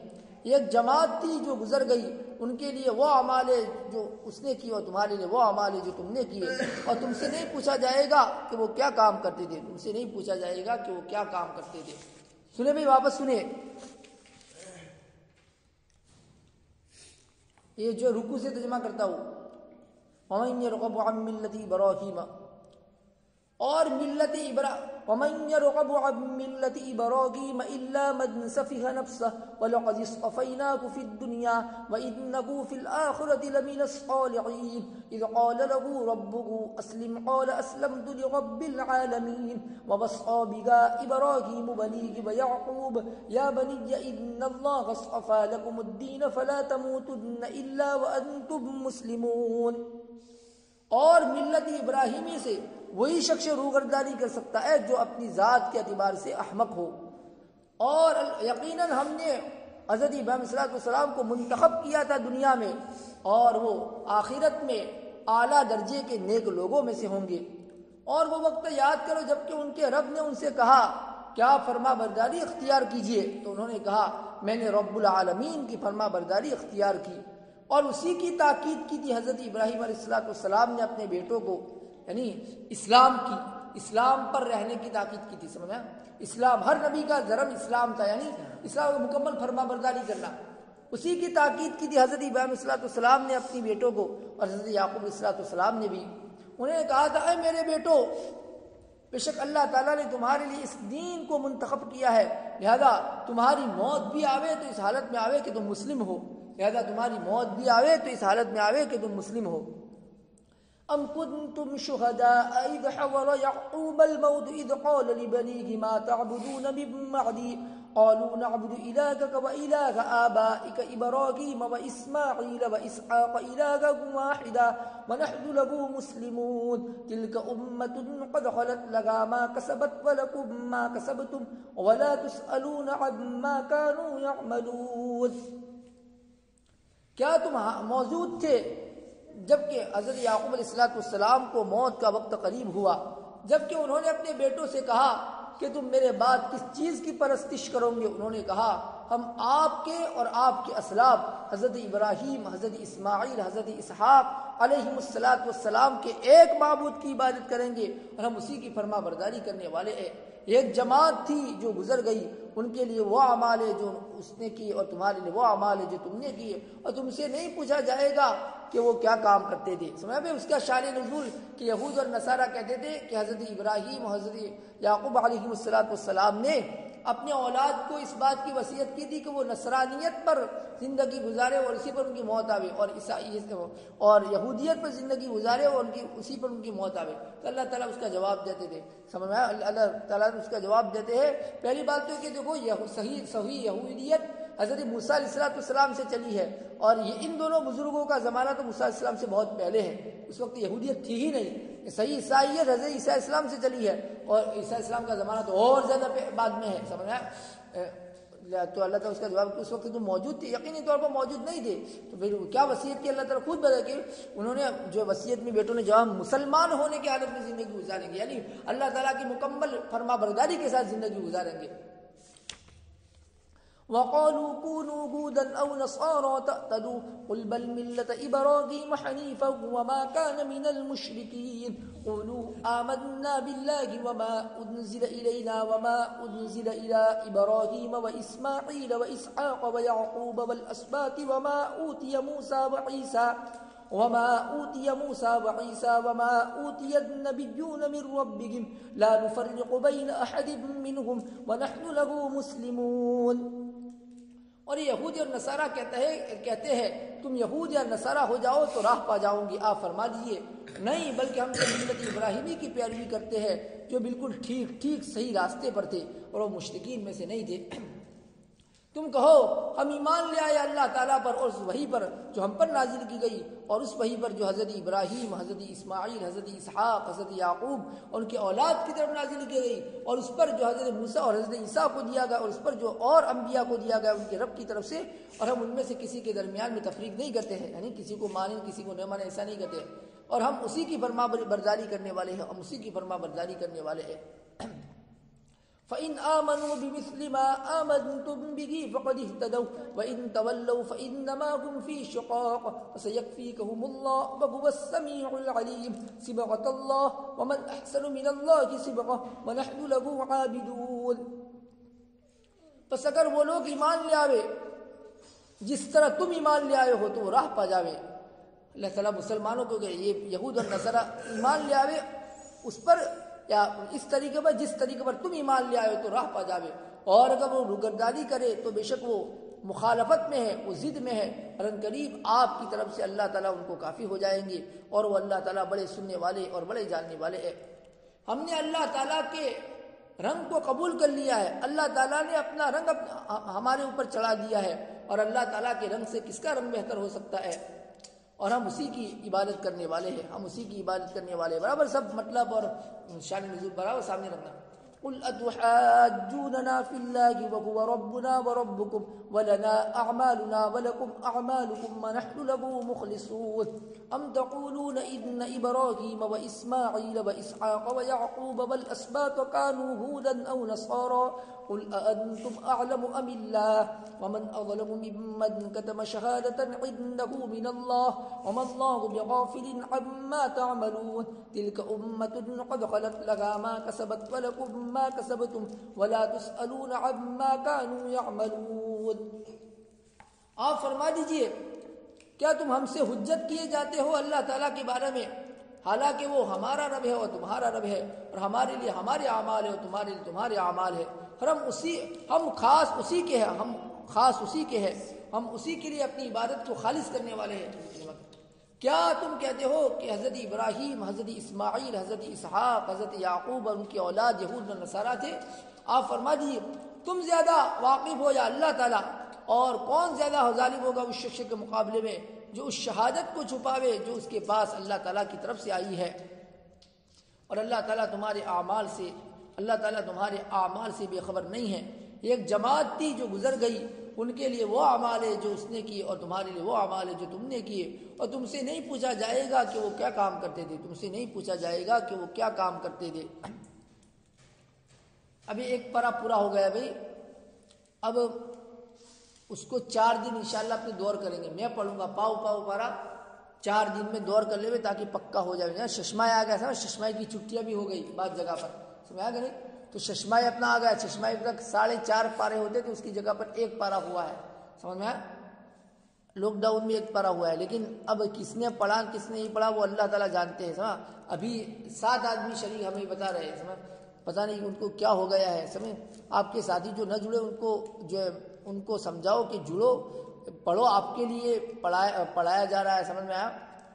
ایک جماعت تھی جو گزر گئی، ان کے لیے وہ اعمال ہے جو اس نے کی، اور تمہارے لیے وہ اعمال ہے جو تم نے کیے. اور تم سے نہیں پوچھا جائے گا کہ وہ کیا کام کرتے تھے، تم سے نہیں پوچھا جائے گا کہ وہ کیا کام کرتے تھے. سنے بھائی، واپس سنے، یہ جو رکوع سے ترجمہ کرتا ہوں، وَمَن يَرْغَبُ عَن مِّلَّةِ إِبْرَاهِيمَ، اور وَمَن يَرْغَبُ عَن مِّلَّةِ إِبْرَاهِيمَ إِلَّا مَن سَفِهَ نَفْسَهُ وَلَقَدِ اصْطَفَيْنَاكَ فِي الدُّنْيَا وَإِنَّكَ فِي الْآخِرَةِ لَمِنَ الصَّالِحِينَ إِذْ قَالَ لَهُ رَبُّهُ أَسْلِمْ قَالَ أَسْلَمْتُ لِرَبِّ الْعَالَمِينَ وَوَصَّىٰ بِهَا إِبْرَاهِيمُ بَنِيهِ وَيَعْقُوبُ يَا بَنِيَّ إِنَّ اللَّهَ اصْطَفَىٰ لَكُمُ الدِّينَ فَلَا تَمُوتُنَّ إِلَّا وَأَنتُم مُّسْلِمُونَ. اور ملت ابراہیمی سے وہی شخص روگردانی کر سکتا ہے جو اپنی ذات کے اعتبار سے احمق ہو. اور یقیناً ہم نے حضرت ابراہیم صلی اللہ علیہ وسلم کو منتخب کیا تھا دنیا میں، اور وہ آخرت میں اعلیٰ درجے کے نیک لوگوں میں سے ہوں گے. اور وہ وقت یاد کرو جب کہ ان کے رب نے ان سے کہا کیا فرما برداری اختیار کیجئے، تو انہوں نے کہا میں نے رب العالمین کی فرما برداری اختیار کی. اور اسی کی تاکید کی تھی حضرت ابراہیم علیہ السلام نے اپنے بیٹوں کو، یعنی اسلام پر رہنے کی تاکید کی تھی. سمجھا، اسلام، ہر نبی کا ضرب اسلام تھا، یعنی اسلام کو مکمل فرما برداری کرنا. اسی کی تاکید کی تھی حضرت ابراہیم علیہ السلام نے اپنی بیٹوں کو، اور حضرت یعقوب علیہ السلام نے بھی. انہوں نے کہا تھا اے میرے بیٹو، بے شک اللہ تعالیٰ نے تمہارے لیے اس دین کو منتخب کیا ہے، لہذا تمہاری موت بھی آوے تو اس حالت میں آوے کہ تم مسلم ہو، لہذا تمہاری موت بھی آوے تو اس حالت میں آوے کہ تم مسلم ہو. ام کنتم شہداء اذ حضر یعقوب الموت اذ قال لبنیہ ما تعبدون من بعدی قالوا نعبد الہک والہ آبائک ابراہیم واسماعیل واسحاق الہا واحدا ونحن له مسلمون تلک امۃ قد خلت لها ما کسبت ولکم ما کسبتم ولا تسألون عما كانوا يعملون. کیا تم موجود تھے جبکہ حضرت یعقوب علیہ السلام کو موت کا وقت قریب ہوا، جبکہ انہوں نے اپنے بیٹوں سے کہا کہ تم میرے بعد کس چیز کی پرستش کرو گے؟ انہوں نے کہا ہم آپ کے اور آپ کے اسلاف حضرت ابراہیم، حضرت اسماعیل، حضرت اسحاق علیہم السلام کے ایک معبود کی عبادت کریں گے، اور ہم اسی کی فرما برداری کرنے والے ہیں. ایک جماعت تھی جو گزر گئی، ان کے لیے وہ اعمال ہے جو اس نے کی، اور تمہارے لیے وہ اعمال ہے جو تم نے کیے، اور تم سے نہیں پوچھا جائے گا کہ وہ کیا کام کرتے تھے. سمجھا بھائی، اس کا شان نزول کہ یہود اور نصارہ کہتے تھے کہ حضرت ابراہیم اور حضرت یعقوب علیہم السلام نے اپنے اولاد کو اس بات کی وصیت کی تھی کہ وہ نصرانیت پر زندگی گزارے اور اسی پر ان کی موت آوے، اور عیسائیت اور یہودیت پر زندگی گزارے اور اسی پر ان کی موت آوے. تو اللہ تعالیٰ اس کا جواب دیتے تھے. سمجھ میں اللہ تعالیٰ اس کا جواب دیتے ہیں. پہلی بات تو کہ دیکھو صحیح یہودیت حضرت موسیٰ علیہ السلام سے چلی ہے، اور یہ ان دونوں بزرگوں کا زمانہ تو موسیٰ علیہ السلام سے بہت پہلے ہے. اس وقت یہودیت تھی ہی نہیں. صحیح عیسائیت حضرت عیسیٰ السلام سے چلی ہے، اور عیسیٰ السلام کا زمانہ تو اور زیادہ بعد میں ہے. سمجھا، تو اللہ تعالیٰ اس کا جواب کہ اس وقت جو موجود تھے یقینی طور پر موجود نہیں تھے، تو پھر کیا وصیت کی اللہ تعالیٰ خود بتا کہ انہوں نے جو وصیت میں بیٹوں نے جواب مسلمان ہونے کی حالت میں زندگی گزاریں گے، یعنی اللہ تعالیٰ کی مکمل فرما برداری کے ساتھ زندگی گزاریں گے۔ وَقَالُوا كُونُوا هُودًا أَوْ نَصَارَىٰ تَهْتَدُوا قُلْ بَلْ مِلَّةَ إِبْرَاهِيمَ حَنِيفًا وَمَا كَانَ مِنَ الْمُشْرِكِينَ قُولُوا آمَنَّا بِاللَّهِ وَمَا أُنزِلَ إِلَيْنَا وَمَا أُنزِلَ إِلَىٰ إِبْرَاهِيمَ وَإِسْمَاعِيلَ وَإِسْحَاقَ وَيَعْقُوبَ وَالْأَسْبَاطِ وَمَا أُوتِيَ مُوسَىٰ وَعِيسَىٰ وَمَا أُوتِيَ النَّبِيُّونَ مِن رَّبِّهِمْ لَا نُفَرِّقُ بَيْنَ أَحَدٍ مِّنْهُمْ وَنَحْنُ لَهُ مُسْلِمُونَ۔ اور یہ یہودی اور نصارہ کہتے ہیں تم یہود یا نصارہ ہو جاؤ تو راہ پا جاؤں گی۔ آپ فرما دیجئے نہیں، بلکہ ہم تو ملت ابراہیمی کی پیروی کرتے ہیں جو بالکل ٹھیک صحیح راستے پر تھے اور وہ مشرکین میں سے نہیں تھے۔ تم کہو ہم ایمان لے آئے اللہ تعالیٰ پر اور اس وحی پر جو ہم پر نازل کی گئی، اور اس وحی پر جو حضرت ابراہیم، حضرت اسماعیل، حضرت اسحاق، حضرت یعقوب اور ان کے اولاد کی طرف نازل کی گئی، اور اس پر جو حضرت موسیٰ اور حضرت عیسیٰ کو دیا گیا، اور اس پر جو اور انبیاء کو دیا گیا ان کے رب کی طرف سے، اور ہم ان میں سے کسی کے درمیان میں تفریق نہیں کرتے ہیں، یعنی کسی کو مانیں کسی کو نہ مانیں ایسا نہیں کرتے، اور ہم اسی کی فرما برداری کرنے والے ہیں، ہم اسی کی فرما برداری کرنے والے ہیں۔ فَإِنْ آمَنُوا بِمِثْلِ مَا آمَنْتُمْ بِهِ فَقَدِ اهْتَدَوْا وَإِنْ تَوَلَّوْا فَإِنَّمَا هُمْ فِي شِقَاقٍ فَسَيَكْفِيكَهُمُ اللَّهُ وَهُوَ السَّمِيعُ الْعَلِيمُ صِبْغَةَ اللَّهِ وَمَنْ أَحْسَنُ مِنَ اللَّهِ صِبْغَةً وَنَحْنُ لَهُ عَابِدُونَ۔ پس اگر وہ لوگ ایمان لے آوے جس طرح تم ایمان لے آئے ہو تو وہ راہ پا جاوے۔ اللہ تعالیٰ مسلمانوں کو کہ یہ یہود اور نصارہ ایمان لے آوے اس پر یا اس طریقے پر جس طریقے پر تم ایمان لے آئے تو راہ پا جاوے، اور اگر وہ روگردانی کرے تو بے شک وہ مخالفت میں ہے، وہ ضد میں ہے، اور قریب آپ کی طرف سے اللہ تعالیٰ ان کو کافی ہو جائیں گے، اور وہ اللہ تعالیٰ بڑے سننے والے اور بڑے جاننے والے ہیں۔ ہم نے اللہ تعالیٰ کے رنگ کو قبول کر لیا ہے، اللہ تعالیٰ نے اپنا رنگ ہمارے اوپر چڑھا دیا ہے، اور اللہ تعالیٰ کے رنگ سے کس کا رنگ بہتر ہو سکتا ہے، اور ہم اسی کی عبادت کرنے والے ہیں، ہم اسی کی عبادت کرنے والے ہیں۔ برابر سب مطلب اور شان نزول برابر سامنے رکھنا۔ قُلْ أَتُحَاجُّونَنَا فِي اللَّهِ وَهُوَ رَبُّنَا وَرَبُّكُمْ وَلَنَا أَعْمَالُنَا وَلَكُمْ أَعْمَالُكُمْ وَنَحْنُ لَهُ مُخْلِصُونَ أَمْ تَقُولُونَ إِنَّ إِبْرَاهِيمَ وَإِسْمَاعِيلَ وَإِسْحَاقَ وَيَعْقُوبَ وَالْأَسْبَاطَ كَانُوا هُودًا أَوْ نَصَارَىٰ قُلْ أَأَنْتُمْ أَعْلَمُ أَمِ اللَّهُ وَمَنْ أَظْلَمُ مِمَّنْ كَتَمَ شَهَادَةً عِندَهُ مِنَ اللَّهِ وَمَا اللَّهُ بِغَافِلٍ عَمَّا تَعْمَلُونَ تِلْكَ أُمَّةٌ قَدْ خَلَتْ لَهَا مَا كَسَبَتْ وَلَكُمْ مَا كَسَبْتُمْ وَلَا تُسْأَلُونَ عَمَّا كَانُوا يَعْمَلُونَ۔ آپ فرما دیجئے کیا تم ہم سے حجت کیے جاتے ہو اللہ تعالیٰ کے بارے میں، حالانکہ وہ ہمارا رب ہے اور تمہارا رب ہے، اور ہمارے لیے ہمارے اعمال ہے اور تمہارے لیے تمہارے اعمال ہے، اور ہم خاص اسی کے ہیں، ہم اسی کے لیے اپنی عبادت کو خالص کرنے والے ہیں۔ کیا تم کہتے ہو کہ حضرت ابراہیم، حضرت اسماعیل، حضرت اسحاق، حضرت یعقوب اور ان کے اولاد یہود و نصارہ تھے؟ آپ فرما دیجیے تم زیادہ واقف ہو یا اللہ تعالیٰ، اور کون زیادہ ظالم ہوگا اس شخص کے مقابلے میں جو اس شہادت کو چھپاوے جو اس کے پاس اللہ تعالیٰ کی طرف سے آئی ہے، اور اللہ تعالیٰ تمہارے اعمال سے بے خبر نہیں ہے۔ ایک جماعت تھی جو گزر گئی، ان کے لیے وہ اعمال ہے جو اس نے کیے، اور تمہارے لیے وہ اعمال ہے جو تم نے کیے، اور تم سے نہیں پوچھا جائے گا کہ وہ کیا کام کرتے تھے، ابھی ایک پارہ پورا ہو گیا بھائی، اب اس کو 4 دن انشاءاللہ اپنے دور کریں گے، میں پڑھوں گا پاؤ پارہ 4 دن میں دور کر لے تاکہ پکا ہو جائے۔ ششمائے آ گیا تھا، ششمائے کی چھٹیاں بھی ہو گئی بعض جگہ پر، سمجھ آ گیا نہیں؟ تو ششمائے اپنا آ گیا، ششمائے تک 4.5 پارے ہوتے تھے، اس کی جگہ پر 1 پارہ ہوا ہے، سمجھ میں آیا؟ لاک ڈاؤن میں 1 پارہ ہوا ہے، لیکن اب کس نے پڑھا کس نے نہیں پڑھا وہ اللہ تعالیٰ جانتے ہیں، سمجھا؟ ابھی 7 آدمی شریک ہمیں بتا رہے ہیں، سمجھ پتہ نہیں ان کو کیا ہو گیا ہے، سمجھ؟ آپ کے ساتھی جو نہ جڑے ان کو سمجھاؤ کہ جڑو، پڑھو، آپ کے لیے پڑھایا جا رہا ہے، سمجھ میں آیا؟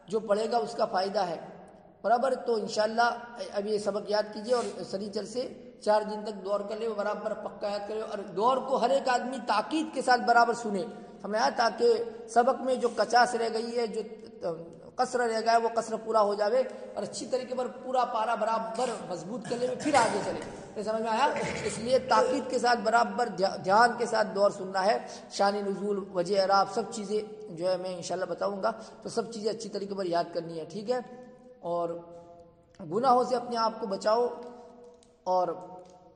جو پڑھے گا اس کا فائدہ ہے، برابر. تو انشاءاللہ اب یہ سبق یاد کیجئے اور سنیچر سے 4 دن تک دور کر لے، برابر پکا یاد کرے، اور دور کو ہر ایک آدمی تاکید کے ساتھ برابر سنے، سمجھ آیا، تاکہ سبق میں جو کچاس رہ گئی ہے، جو قصر رہ گیا ہے، وہ قصر پورا ہو جاوے اور اچھی طریقے پر پورا پارا برابر مضبوط کر لے، پھر آگے چلے. یہ سمجھ میں آیا؟ اس لیے تاکید کے ساتھ برابر دھیان کے ساتھ دور سننا ہے. شان نزول، وجہ اعراب، سب چیزیں جو ہے میں انشاءاللہ بتاؤں گا، تو سب چیزیں اچھی طریقے پر یاد کرنی ہے. ٹھیک ہے؟ اور گناہوں سے اپنے آپ کو بچاؤ اور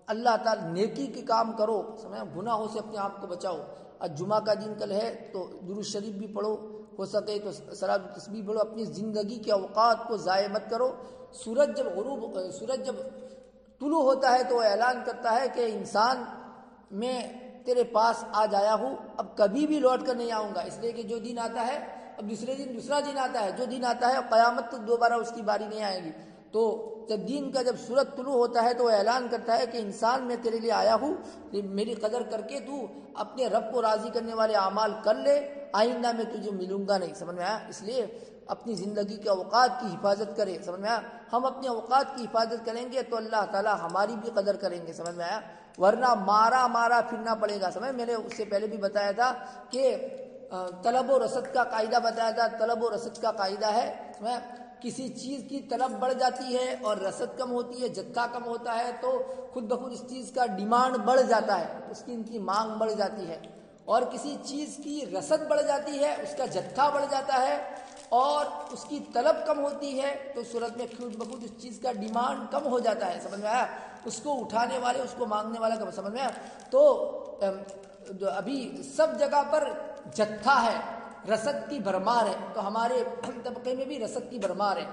اللہ تعالی نیکی کے کام کرو، سمجھا، گناہوں سے اپنے آپ کو بچاؤ. آج جمعہ کا دن کل ہے تو درود شریف بھی پڑھو، ہو سکے تو صلاۃ و تسبیح پڑھو. اپنی زندگی کے اوقات کو ضائع مت کرو. سورج جب طلوع ہوتا ہے تو وہ اعلان کرتا ہے کہ انسان میں تیرے پاس آج آیا ہوں، اب کبھی بھی لوٹ کر نہیں آؤں گا. اس لیے کہ جو دن آتا ہے اب دوسرے دن دوسرا دن آتا ہے، جو دن آتا ہے قیامت تک دوبارہ اس کی باری نہیں آئے گی. تو جب سورج طلوع ہوتا ہے تو وہ اعلان کرتا ہے کہ انسان میں تیرے لیے آیا ہوں، میری قدر کر کے تو اپنے رب کو راضی کرنے والے اعمال کر لے، آئندہ میں تجھے ملوں گا نہیں. سمجھ میں آیا؟ اس لیے اپنی زندگی کے اوقات کی حفاظت کرے. سمجھ میں آیا؟ ہم اپنے اوقات کی حفاظت کریں گے تو اللہ تعالی ہماری بھی قدر کریں گے. سمجھ میں آیا؟ ورنہ مارا پھرنا پڑے گا. سمجھ، میں نے اس سے پہلے بھی بتایا تھا کہ طلب و رسد کا قاعدہ بتایا تھا. طلب و رسد کا قاعدہ ہے، کسی چیز کی طلب بڑھ جاتی ہے اور رسد کم ہوتی ہے، جتھا کم ہوتا ہے، تو خود بخود اس چیز کا ڈیمانڈ بڑھ جاتا ہے، اس کی ان کی مانگ بڑھ جاتی ہے. اور کسی چیز کی رسد بڑھ جاتی ہے، اس کا جتھا بڑھ جاتا ہے اور اس کی طلب کم ہوتی ہے، تو صورت میں خود بخود اس چیز کا ڈیمانڈ کم ہو جاتا ہے. سمجھ میں آیا؟ اس کو اٹھانے والے، اس کو مانگنے والا کم. سمجھ میں آیا؟ تو ابھی سب جگہ پر جتھا ہے، رسد کی بھرمار ہے. تو ہمارے طبقے میں بھی رسد کی بھرمار ہے،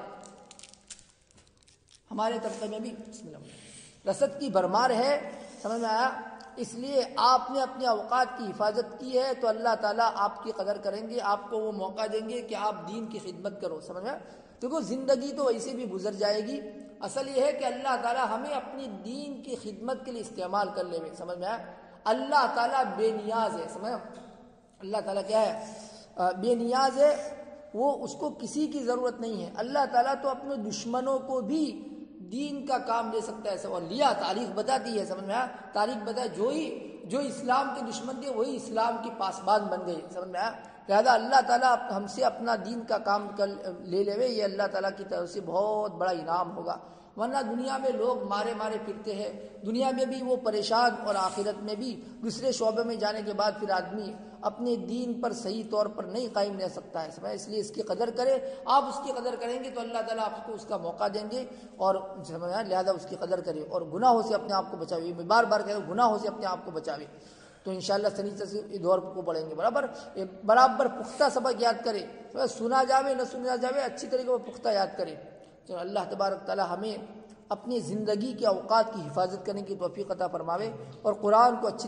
ہمارے طبقے میں بھی بسم اللہ رسد کی بھرمار ہے. سمجھ میں آیا؟ اس لیے آپ نے اپنے اوقات کی حفاظت کی ہے تو اللہ تعالیٰ آپ کی قدر کریں گے، آپ کو وہ موقع دیں گے کہ آپ دین کی خدمت کرو. سمجھ میں؟ دیکھو زندگی تو ویسے بھی گزر جائے گی، اصل یہ ہے کہ اللہ تعالیٰ ہمیں اپنی دین کی خدمت کے لیے استعمال کر لے. سمجھ میں آیا؟ اللہ تعالیٰ بے نیاز ہے. سمجھ؟ اللہ تعالیٰ کیا ہے؟ بے نیاز ہے، وہ اس کو کسی کی ضرورت نہیں ہے. اللہ تعالیٰ تو اپنے دشمنوں کو بھی دین کا کام دے سکتا ہے. اور لیا، تاریخ بتاتی ہے. سمجھ میں آیا؟ تاریخ بتا جو اسلام کے دشمن تھے وہی اسلام کی پاسبان بن گئے. سمجھ میں آیا؟ لہٰذا اللہ تعالیٰ ہم سے اپنا دین کا کام لے لے، یہ اللہ تعالیٰ کی طرف سے بہت بڑا انعام ہوگا. ورنہ دنیا میں لوگ مارے پھرتے ہیں، دنیا میں بھی وہ پریشان، اور آخرت میں بھی دوسرے شعبے میں جانے کے بعد پھر آدمی اپنے دین پر صحیح طور پر نہیں قائم رہ سکتا ہے. سمجھ؟ اس لیے اس کی قدر کرے. آپ اس کی قدر کریں گے تو اللہ تعالیٰ آپ کو اس کا موقع دیں گے، اور لہذا اس کی قدر کرے اور گناہوں سے اپنے آپ کو بچاوے. میں بار بار کہہ رہا ہوں، گناہوں سے اپنے آپ کو بچاوے. تو انشاءاللہ سنیچر سے دور کو پڑھیں گے. برابر پختہ سبق یاد کرے، سنا جاوے نہ سنا جاوے، اچھی طریقے سے پختہ یاد کرے. تو اللہ تبارک تعالیٰ ہمیں اپنی زندگی کے اوقات کی حفاظت کرنے کی توفیق عطا فرماوے اور قرآن کو اچھی